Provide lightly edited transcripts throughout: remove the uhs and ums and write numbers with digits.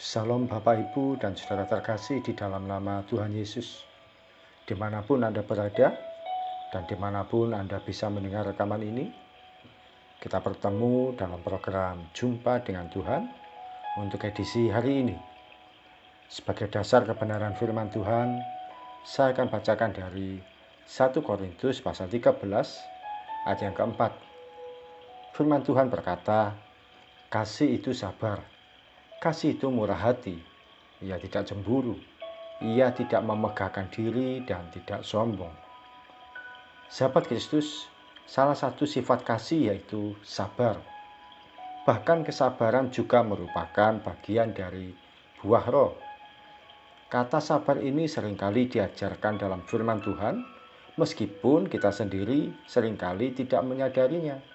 Salam Bapak Ibu dan saudara terkasih di dalam nama Tuhan Yesus. Dimanapun Anda berada dan dimanapun Anda bisa mendengar rekaman ini, kita bertemu dalam program Jumpa dengan Tuhan untuk edisi hari ini. Sebagai dasar kebenaran firman Tuhan, saya akan bacakan dari 1 Korintus pasal 13 ayat yang keempat. Firman Tuhan berkata, kasih itu sabar. Kasih itu murah hati, ia tidak cemburu, ia tidak memegahkan diri dan tidak sombong. Sahabat Kristus, salah satu sifat kasih yaitu sabar. Bahkan kesabaran juga merupakan bagian dari buah roh. Kata sabar ini seringkali diajarkan dalam firman Tuhan, meskipun kita sendiri seringkali tidak menyadarinya.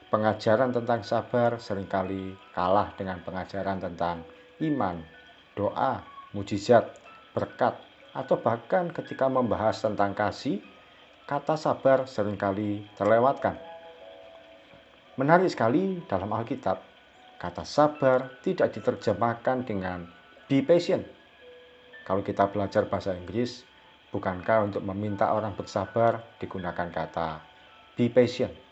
Pengajaran tentang sabar seringkali kalah dengan pengajaran tentang iman, doa, mujizat, berkat, atau bahkan ketika membahas tentang kasih, kata sabar seringkali terlewatkan. Menarik sekali dalam Alkitab, kata sabar tidak diterjemahkan dengan be patient. Kalau kita belajar bahasa Inggris, bukankah untuk meminta orang bersabar digunakan kata be patient?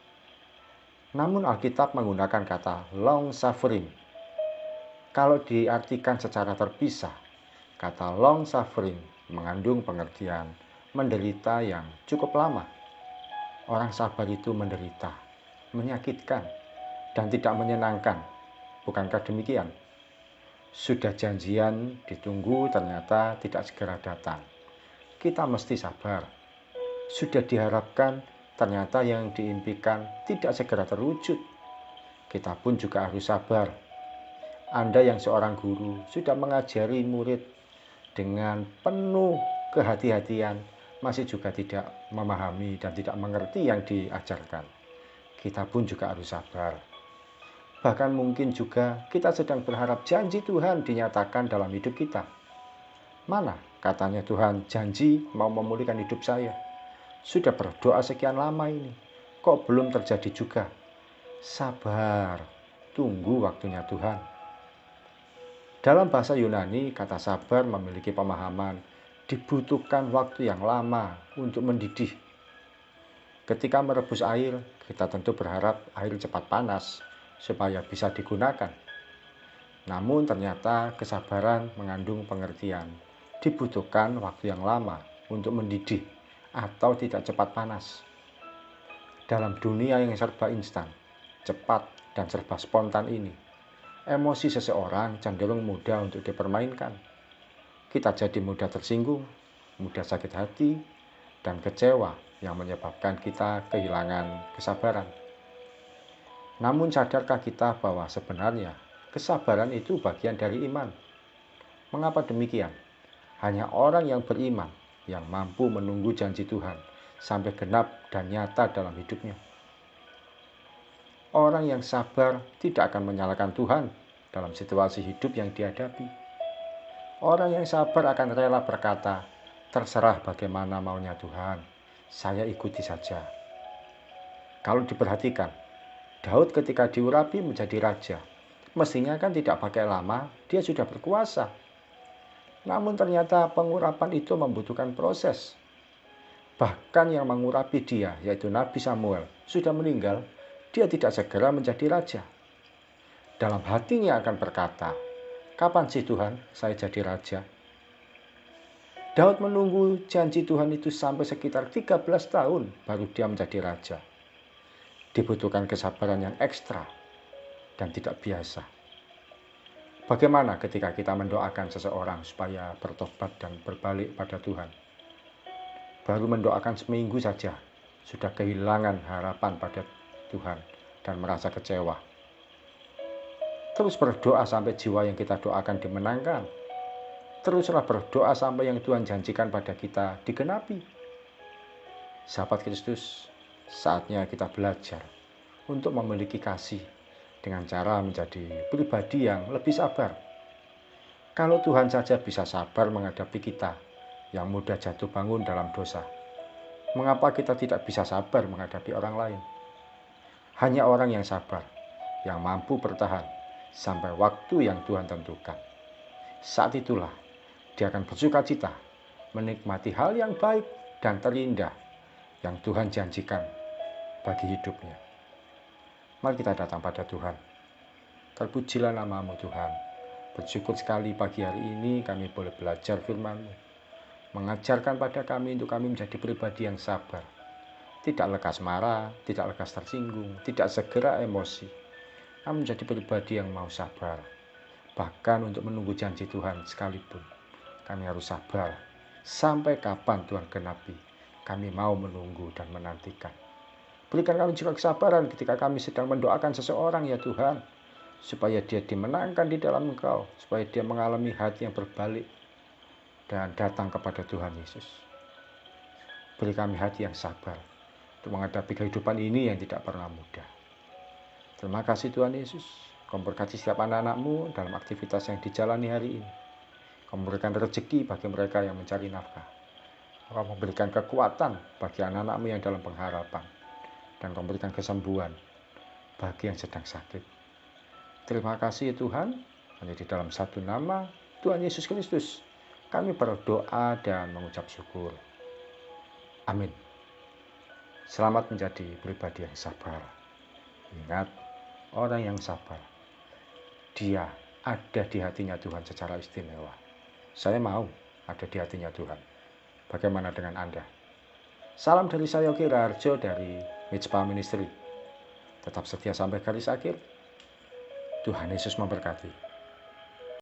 Namun Alkitab menggunakan kata long suffering. Kalau diartikan secara terpisah, kata long suffering mengandung pengertian menderita yang cukup lama. Orang sabar itu menderita, menyakitkan, dan tidak menyenangkan. Bukankah demikian? Sudah janjian ditunggu ternyata tidak segera datang. Kita mesti sabar. Sudah diharapkan ternyata yang diimpikan tidak segera terwujud. Kita pun juga harus sabar. Anda yang seorang guru sudah mengajari murid dengan penuh kehati-hatian, masih juga tidak memahami dan tidak mengerti yang diajarkan. Kita pun juga harus sabar. Bahkan mungkin juga kita sedang berharap janji Tuhan dinyatakan dalam hidup kita. Mana katanya Tuhan janji mau memulihkan hidup saya? Sudah berdoa sekian lama ini, kok belum terjadi juga? Sabar, tunggu waktunya Tuhan. Dalam bahasa Yunani, kata sabar memiliki pemahaman dibutuhkan waktu yang lama untuk mendidih. Ketika merebus air, kita tentu berharap air cepat panas supaya bisa digunakan. Namun ternyata kesabaran mengandung pengertian dibutuhkan waktu yang lama untuk mendidih atau tidak cepat panas. Dalam dunia yang serba instan, cepat, dan serba spontan ini, emosi seseorang cenderung mudah untuk dipermainkan. Kita jadi mudah tersinggung, mudah sakit hati, dan kecewa yang menyebabkan kita kehilangan kesabaran. Namun sadarkah kita bahwa sebenarnya kesabaran itu bagian dari iman? Mengapa demikian? Hanya orang yang beriman yang mampu menunggu janji Tuhan sampai genap dan nyata dalam hidupnya. Orang yang sabar tidak akan menyalahkan Tuhan dalam situasi hidup yang dihadapi. Orang yang sabar akan rela berkata, terserah bagaimana maunya Tuhan, saya ikuti saja. Kalau diperhatikan, Daud ketika diurapi menjadi raja, mestinya kan tidak pakai lama, dia sudah berkuasa. Namun ternyata pengurapan itu membutuhkan proses. Bahkan yang mengurapi dia, yaitu Nabi Samuel, sudah meninggal, dia tidak segera menjadi raja. Dalam hatinya akan berkata, kapan sih Tuhan saya jadi raja? Daud menunggu janji Tuhan itu sampai sekitar 13 tahun baru dia menjadi raja. Dibutuhkan kesabaran yang ekstra dan tidak biasa. Bagaimana ketika kita mendoakan seseorang supaya bertobat dan berbalik pada Tuhan? Baru mendoakan seminggu saja, sudah kehilangan harapan pada Tuhan dan merasa kecewa. Terus berdoa sampai jiwa yang kita doakan dimenangkan. Teruslah berdoa sampai yang Tuhan janjikan pada kita digenapi. Sahabat Kristus, saatnya kita belajar untuk memiliki kasih dengan cara menjadi pribadi yang lebih sabar. Kalau Tuhan saja bisa sabar menghadapi kita yang mudah jatuh bangun dalam dosa, mengapa kita tidak bisa sabar menghadapi orang lain? Hanya orang yang sabar yang mampu bertahan sampai waktu yang Tuhan tentukan. saat itulah dia akan bersuka cita menikmati hal yang baik dan terindah yang Tuhan janjikan bagi hidupnya. Mari kita datang pada Tuhan. Terpujilah nama-Mu Tuhan. Bersyukur sekali pagi hari ini kami boleh belajar firman-Mu, mengajarkan pada kami untuk kami menjadi pribadi yang sabar, tidak lekas marah, tidak lekas tersinggung, tidak segera emosi. Kami menjadi pribadi yang mau sabar. Bahkan untuk menunggu janji Tuhan sekalipun, kami harus sabar. Sampai kapan Tuhan genapi, kami mau menunggu dan menantikan. Berikan kami juga kesabaran ketika kami sedang mendoakan seseorang ya Tuhan, supaya dia dimenangkan di dalam Engkau, supaya dia mengalami hati yang berbalik dan datang kepada Tuhan Yesus. Beri kami hati yang sabar untuk menghadapi kehidupan ini yang tidak pernah mudah. Terima kasih Tuhan Yesus. Kau memberkati setiap anak-anak-Mu dalam aktivitas yang dijalani hari ini. Kau memberikan rezeki bagi mereka yang mencari nafkah. Kau memberikan kekuatan bagi anak-anak-Mu yang dalam pengharapan. Dan Kau memberikan kesembuhan bagi yang sedang sakit. Terima kasih Tuhan. Hanya di dalam satu nama Tuhan Yesus Kristus kami berdoa dan mengucap syukur. Amin. Selamat menjadi pribadi yang sabar. Ingat, orang yang sabar, dia ada di hatinya Tuhan secara istimewa. Saya mau ada di hatinya Tuhan. Bagaimana dengan Anda? Salam dari saya Yogi Raharjo dari Mitspa Ministry. Tetap setia sampai garis akhir. Tuhan Yesus memberkati.